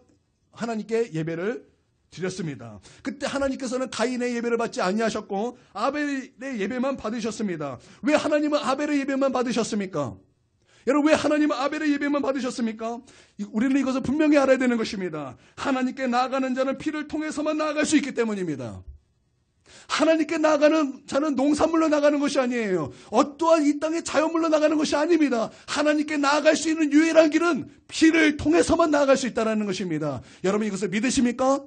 하나님께 예배를 드렸습니다. 그때 하나님께서는 가인의 예배를 받지 아니하셨고 아벨의 예배만 받으셨습니다. 왜 하나님은 아벨의 예배만 받으셨습니까? 여러분 왜 하나님은 아벨의 예배만 받으셨습니까? 우리는 이것을 분명히 알아야 되는 것입니다. 하나님께 나아가는 자는 피를 통해서만 나아갈 수 있기 때문입니다. 하나님께 나아가는 자는 농산물로 나가는 것이 아니에요. 어떠한 이 땅의 자연물로 나가는 것이 아닙니다. 하나님께 나아갈 수 있는 유일한 길은 피를 통해서만 나아갈 수 있다는 것입니다. 여러분 이것을 믿으십니까?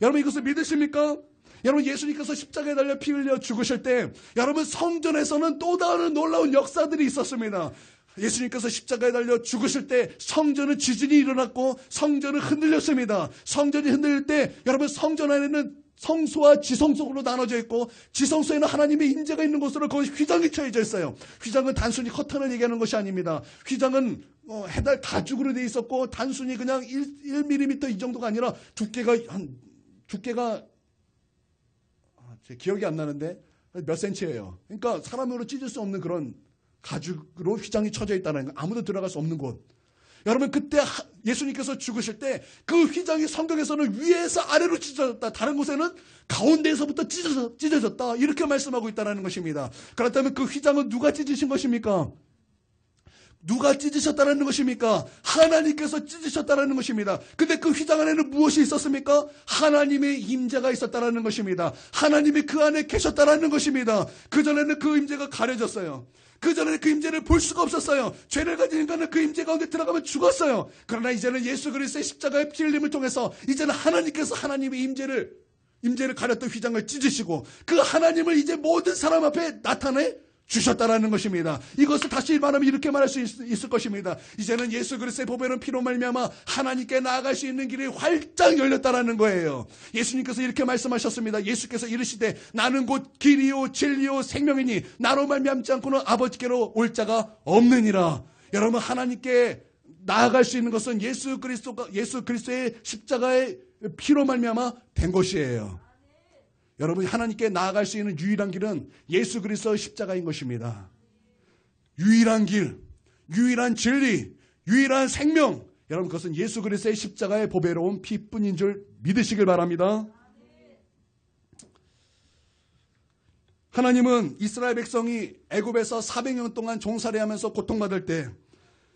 여러분 이것을 믿으십니까? 여러분 예수님께서 십자가에 달려 피 흘려 죽으실 때 여러분 성전에서는 또 다른 놀라운 역사들이 있었습니다. 예수님께서 십자가에 달려 죽으실 때 성전은 지진이 일어났고 성전은 흔들렸습니다. 성전이 흔들릴 때 여러분 성전 안에는 성소와 지성소로 나눠져 있고 지성소에는 하나님의 임재가 있는 곳으로 거기 휘장이 처해져 있어요. 휘장은 단순히 커튼을 얘기하는 것이 아닙니다. 휘장은 해달 가죽으로 되어 있었고 단순히 그냥 1mm 이 정도가 아니라 두께가 제 기억이 안 나는데 몇 센치예요. 그러니까 사람으로 찢을 수 없는 그런 가죽으로 휘장이 쳐져 있다는 거. 아무도 들어갈 수 없는 곳. 여러분 그때 예수님께서 죽으실 때 그 휘장이 성경에서는 위에서 아래로 찢어졌다. 다른 곳에는 가운데에서부터 찢어졌다. 이렇게 말씀하고 있다는 것입니다. 그렇다면 그 휘장은 누가 찢으신 것입니까? 누가 찢으셨다는 것입니까? 하나님께서 찢으셨다는 것입니다. 근데 그 휘장 안에는 무엇이 있었습니까? 하나님의 임재가 있었다는 것입니다. 하나님이 그 안에 계셨다는 것입니다. 그전에는 그 임재가 가려졌어요. 그전에는 그 임재를 볼 수가 없었어요. 죄를 가진 인간은 그 임재 가운데 들어가면 죽었어요. 그러나 이제는 예수 그리스도의 십자가의 피 흘림을 통해서 이제는 하나님께서 하나님의 임재를 가렸던 휘장을 찢으시고 그 하나님을 이제 모든 사람 앞에 나타내 주셨다라는 것입니다. 이것을 다시 말하면 이렇게 말할 수 있을 것입니다. 이제는 예수 그리스도의 보배는 피로 말미암아 하나님께 나아갈 수 있는 길이 활짝 열렸다라는 거예요. 예수님께서 이렇게 말씀하셨습니다. 예수께서 이르시되 나는 곧 길이요 진리요 생명이니 나로 말미암지 않고는 아버지께로 올 자가 없느니라. 여러분 하나님께 나아갈 수 있는 것은 예수 그리스도의 십자가의 피로 말미암아 된 것이에요. 여러분 하나님께 나아갈 수 있는 유일한 길은 예수 그리스도의 십자가인 것입니다. 유일한 길, 유일한 진리, 유일한 생명. 여러분 그것은 예수 그리스도의 십자가의 보배로운 피뿐인 줄 믿으시길 바랍니다. 하나님은 이스라엘 백성이 애굽에서 400년 동안 종살이하면서 고통받을 때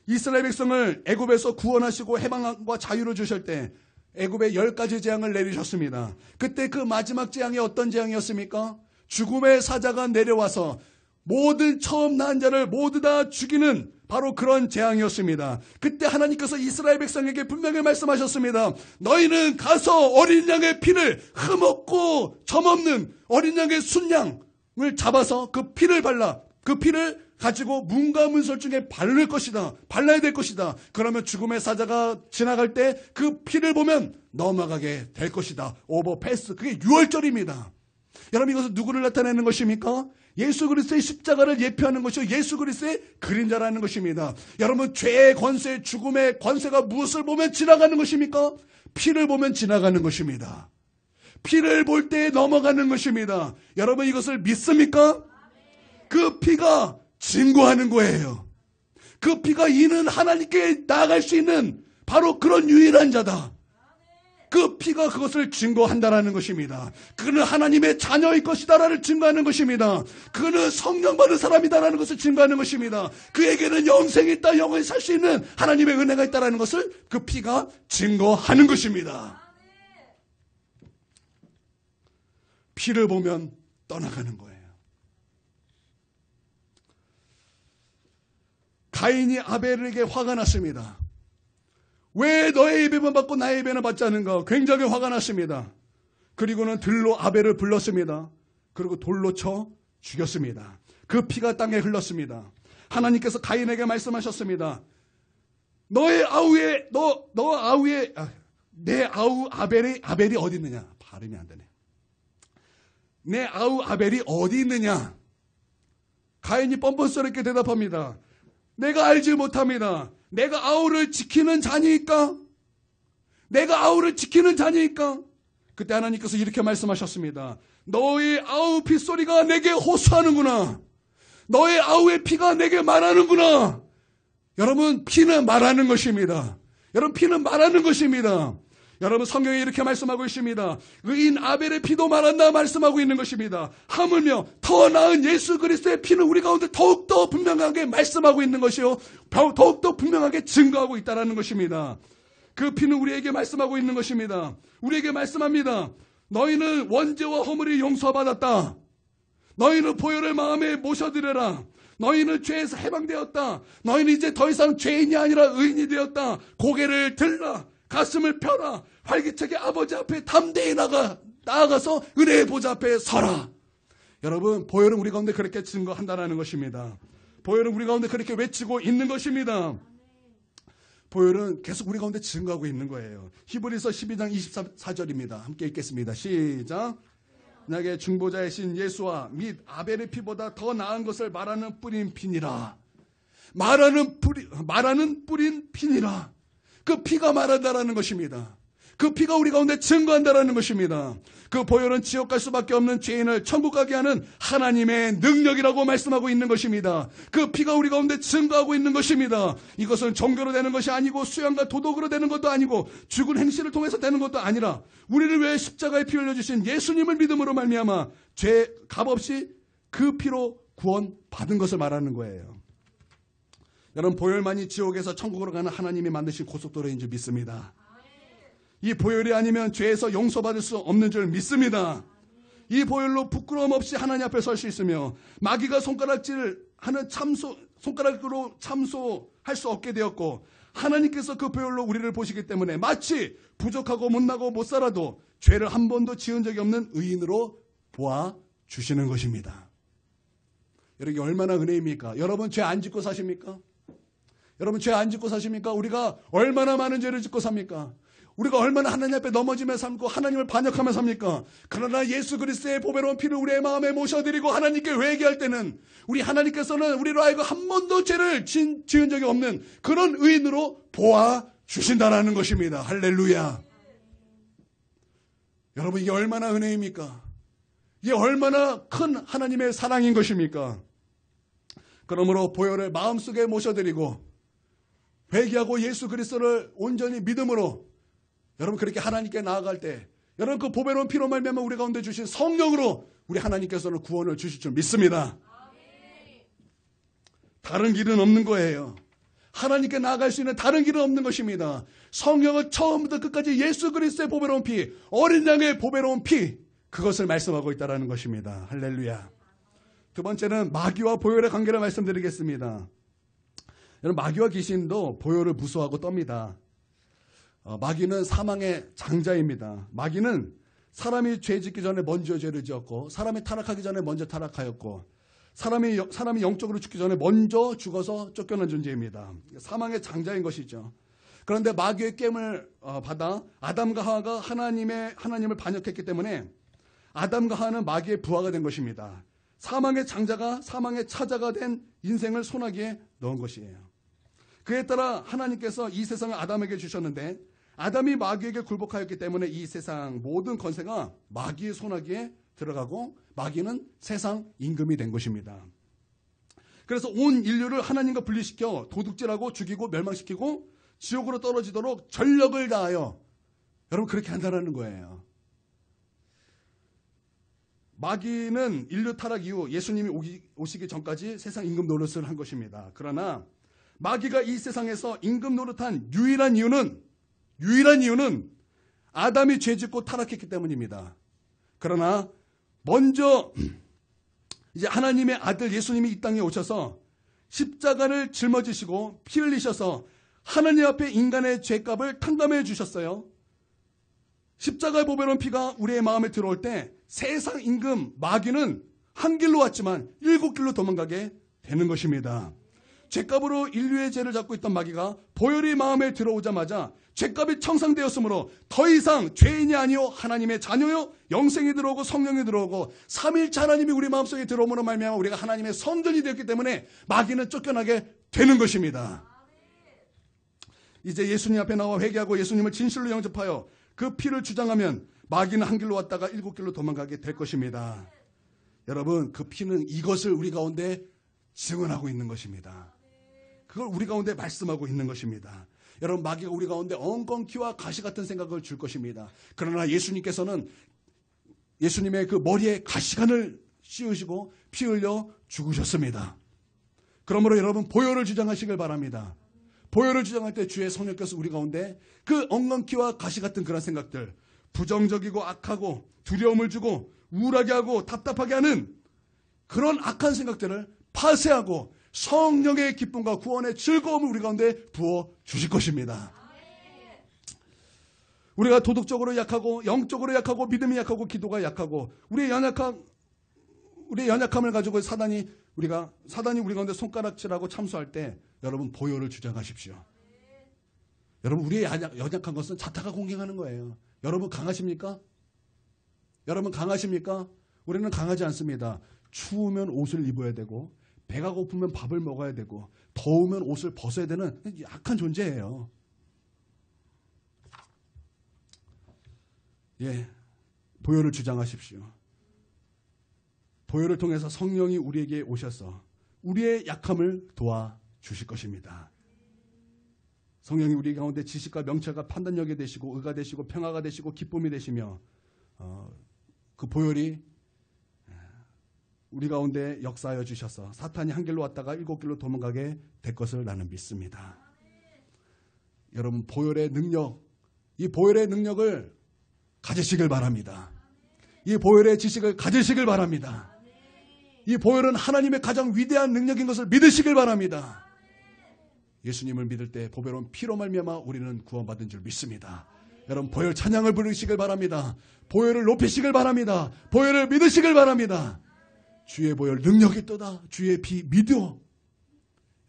이스라엘 백성을 애굽에서 구원하시고 해방과 자유를 주실 때 애굽에 10가지 재앙을 내리셨습니다. 그때 그 마지막 재앙이 어떤 재앙이었습니까? 죽음의 사자가 내려와서 모든 처음 낳은 자를 모두 다 죽이는 바로 그런 재앙이었습니다. 그때 하나님께서 이스라엘 백성에게 분명히 말씀하셨습니다. 너희는 가서 어린 양의 피를 흠없고 점없는 어린 양의 순양을 잡아서 그 피를 발라 그 피를 가지고 문과 문설 중에 바를 것이다. 발라야 될 것이다. 그러면 죽음의 사자가 지나갈 때 그 피를 보면 넘어가게 될 것이다. 오버패스. 그게 6월절입니다. 여러분 이것은 누구를 나타내는 것입니까? 예수 그리스도의 십자가를 예표하는 것이요 예수 그리스도의 그림자라는 것입니다. 여러분 죄의 권세, 죽음의 권세가 무엇을 보면 지나가는 것입니까? 피를 보면 지나가는 것입니다. 피를 볼 때 넘어가는 것입니다. 여러분 이것을 믿습니까? 그 피가 증거하는 거예요. 그 피가 이는 하나님께 나아갈 수 있는 바로 그런 유일한 자다. 그 피가 그것을 증거한다라는 것입니다. 그는 하나님의 자녀일 것이다라는 증거하는 것입니다. 그는 성령 받은 사람이다라는 것을 증거하는 것입니다. 그에게는 영생이 있다, 영원히 살 수 있는 하나님의 은혜가 있다라는 것을 그 피가 증거하는 것입니다. 피를 보면 떠나가는 거예요. 가인이 아벨에게 화가 났습니다. 왜 너의 예배만 받고 나의 예배는 받지 않은가? 굉장히 화가 났습니다. 그리고는 들로 아벨을 불렀습니다. 그리고 돌로 쳐 죽였습니다. 그 피가 땅에 흘렀습니다. 하나님께서 가인에게 말씀하셨습니다. 너의 아우의 내 아우 아벨이 어디 있느냐? 발음이 안 되네. 내 아우 아벨이 어디 있느냐? 가인이 뻔뻔스럽게 대답합니다. 내가 알지 못합니다. 내가 아우를 지키는 자니까? 내가 아우를 지키는 자니까? 그때 하나님께서 이렇게 말씀하셨습니다. 너의 아우 핏소리가 내게 호소하는구나. 너의 아우의 피가 내게 말하는구나. 여러분 피는 말하는 것입니다. 여러분 피는 말하는 것입니다. 여러분 성경에 이렇게 말씀하고 있습니다. 의인 아벨의 피도 말한다 말씀하고 있는 것입니다. 하물며 더 나은 예수 그리스도의 피는 우리 가운데 더욱더 분명하게 말씀하고 있는 것이요 더욱더 분명하게 증거하고 있다는 것입니다. 그 피는 우리에게 말씀하고 있는 것입니다. 우리에게 말씀합니다. 너희는 원죄와 허물이 용서받았다. 너희는 보혈을 마음에 모셔드려라. 너희는 죄에서 해방되었다. 너희는 이제 더 이상 죄인이 아니라 의인이 되었다. 고개를 들라. 가슴을 펴라. 활기차게 아버지 앞에 담대히 나아가서 은혜의 보좌 앞에 서라. 여러분 보혈은 우리 가운데 그렇게 증거한다는 것입니다. 보혈은 우리 가운데 그렇게 외치고 있는 것입니다. 보혈은 계속 우리 가운데 증거하고 있는 거예요. 히브리서 12장 24절입니다. 함께 읽겠습니다. 시작. 만약에 중보자이신 예수와 및 아벨의 피보다 더 나은 것을 말하는 뿌린 피니라. 말하는 뿌린 피니라. 그 피가 말한다라는 것입니다. 그 피가 우리 가운데 증거한다라는 것입니다. 그 보혈은 지옥 갈 수밖에 없는 죄인을 천국 가게 하는 하나님의 능력이라고 말씀하고 있는 것입니다. 그 피가 우리 가운데 증거하고 있는 것입니다. 이것은 종교로 되는 것이 아니고 수양과 도덕으로 되는 것도 아니고 죽은 행실을 통해서 되는 것도 아니라 우리를 위해 십자가에 피 흘려주신 예수님을 믿음으로 말미암아 죄 값없이 그 피로 구원 받은 것을 말하는 거예요. 여러분, 보혈만이 지옥에서 천국으로 가는 하나님이 만드신 고속도로인 줄 믿습니다. 이 보혈이 아니면 죄에서 용서받을 수 없는 줄 믿습니다. 이 보혈로 부끄러움 없이 하나님 앞에 설 수 있으며 마귀가 손가락질하는 손가락으로 참소할 수 없게 되었고 하나님께서 그 보혈로 우리를 보시기 때문에 마치 부족하고 못나고 못 살아도 죄를 한 번도 지은 적이 없는 의인으로 보아주시는 것입니다. 여러분, 이게 얼마나 은혜입니까? 여러분, 죄 안 짓고 사십니까? 여러분, 죄 안 짓고 사십니까? 우리가 얼마나 많은 죄를 짓고 삽니까? 우리가 얼마나 하나님 앞에 넘어지며 삶고 하나님을 반역하며 삽니까? 그러나 예수 그리스도의 보배로운 피를 우리의 마음에 모셔드리고 하나님께 회개할 때는 우리 하나님께서는 우리로 하여금 한 번도 죄를 지은 적이 없는 그런 의인으로 보아주신다라는 것입니다. 할렐루야. 여러분, 이게 얼마나 은혜입니까? 이게 얼마나 큰 하나님의 사랑인 것입니까? 그러므로 보혈을 마음속에 모셔드리고 회개하고 예수 그리스도를 온전히 믿음으로 여러분, 그렇게 하나님께 나아갈 때 여러분, 그 보배로운 피로 말미암아 우리 가운데 주신 성령으로 우리 하나님께서는 구원을 주실 줄 믿습니다. 다른 길은 없는 거예요. 하나님께 나아갈 수 있는 다른 길은 없는 것입니다. 성령은 처음부터 끝까지 예수 그리스도의 보배로운 피, 어린 양의 보배로운 피, 그것을 말씀하고 있다는 것입니다. 할렐루야. 두 번째는 마귀와 보혈의 관계를 말씀드리겠습니다. 여러분, 마귀와 귀신도 보혈을 무서워하고 떱니다. 마귀는 사망의 장자입니다. 마귀는 사람이 죄 짓기 전에 먼저 죄를 지었고 사람이 타락하기 전에 먼저 타락하였고 사람이 영적으로 죽기 전에 먼저 죽어서 쫓겨난 존재입니다. 사망의 장자인 것이죠. 그런데 마귀의 깨임을 받아 아담과 하와가 하나님을 반역했기 때문에 아담과 하와는 마귀의 부하가 된 것입니다. 사망의 장자가 사망의 차자가 된 인생을 소나기에 넣은 것이에요. 그에 따라 하나님께서 이 세상을 아담에게 주셨는데 아담이 마귀에게 굴복하였기 때문에 이 세상 모든 권세가 마귀의 손아귀에 들어가고 마귀는 세상 임금이 된 것입니다. 그래서 온 인류를 하나님과 분리시켜 도둑질하고 죽이고 멸망시키고 지옥으로 떨어지도록 전력을 다하여 여러분 그렇게 한다는 거예요. 마귀는 인류 타락 이후 예수님이 오시기 전까지 세상 임금 노릇을 한 것입니다. 그러나 마귀가 이 세상에서 임금 노릇한 유일한 이유는 아담이 죄짓고 타락했기 때문입니다. 그러나 먼저 이제 하나님의 아들 예수님이 이 땅에 오셔서 십자가를 짊어지시고 피 흘리셔서 하나님 앞에 인간의 죄값을 탕감해 주셨어요. 십자가의 보배로운 피가 우리의 마음에 들어올 때 세상 임금 마귀는 한 길로 왔지만 7길로 도망가게 되는 것입니다. 죄값으로 인류의 죄를 잡고 있던 마귀가 보혈이 마음에 들어오자마자 죄값이 청산되었으므로 더 이상 죄인이 아니요 하나님의 자녀요 영생이 들어오고 성령이 들어오고 삼위일체 하나님이 우리 마음속에 들어옴으로 말미암아 우리가 하나님의 성전이 되었기 때문에 마귀는 쫓겨나게 되는 것입니다. 이제 예수님 앞에 나와 회개하고 예수님을 진실로 영접하여 그 피를 주장하면 마귀는 한 길로 왔다가 7길로 도망가게 될 것입니다. 여러분, 그 피는 이것을 우리 가운데 증언하고 있는 것입니다. 그걸 우리 가운데 말씀하고 있는 것입니다. 여러분, 마귀가 우리 가운데 엉겅퀴와 가시 같은 생각을 줄 것입니다. 그러나 예수님께서는 예수님의 그 머리에 가시관을 씌우시고 피 흘려 죽으셨습니다. 그러므로 여러분, 보혈을 주장하시길 바랍니다. 보혈을 주장할 때 주의 성령께서 우리 가운데 그 엉겅퀴와 가시 같은 그런 생각들, 부정적이고 악하고 두려움을 주고 우울하게 하고 답답하게 하는 그런 악한 생각들을 파쇄하고 성령의 기쁨과 구원의 즐거움을 우리 가운데 부어 주실 것입니다. 우리가 도덕적으로 약하고 영적으로 약하고 믿음이 약하고 기도가 약하고 우리의 연약함을 가지고 사단이 우리 가운데 손가락질하고 참수할 때 여러분 보혈을 주장하십시오. 여러분, 우리의 연약한 것은 자타가 공격하는 거예요. 여러분 강하십니까? 여러분 강하십니까? 우리는 강하지 않습니다. 추우면 옷을 입어야 되고, 배가 고프면 밥을 먹어야 되고, 더우면 옷을 벗어야 되는 약한 존재예요. 예, 보혈을 주장하십시오. 보혈을 통해서 성령이 우리에게 오셔서 우리의 약함을 도와주실 것입니다. 성령이 우리 가운데 지식과 명철과 판단력이 되시고, 의가 되시고, 평화가 되시고, 기쁨이 되시며, 그 보혈이 우리 가운데 역사하여 주셔서 사탄이 한 길로 왔다가 7길로 도망가게 될 것을 나는 믿습니다. 여러분, 보혈의 능력, 이 보혈의 능력을 가지시길 바랍니다. 이 보혈의 지식을 가지시길 바랍니다. 이 보혈은 하나님의 가장 위대한 능력인 것을 믿으시길 바랍니다. 예수님을 믿을 때 보배로운 피로 말미암아 우리는 구원받은 줄 믿습니다. 여러분, 보혈 찬양을 부르시길 바랍니다. 보혈을 높이시길 바랍니다. 보혈을 믿으시길 바랍니다. 주의 보혈 능력이 있도다. 주의 피 믿어.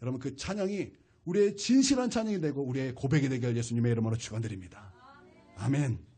여러분, 그 찬양이 우리의 진실한 찬양이 되고 우리의 고백이 되게 할 예수님의 이름으로 축원드립니다. 아멘.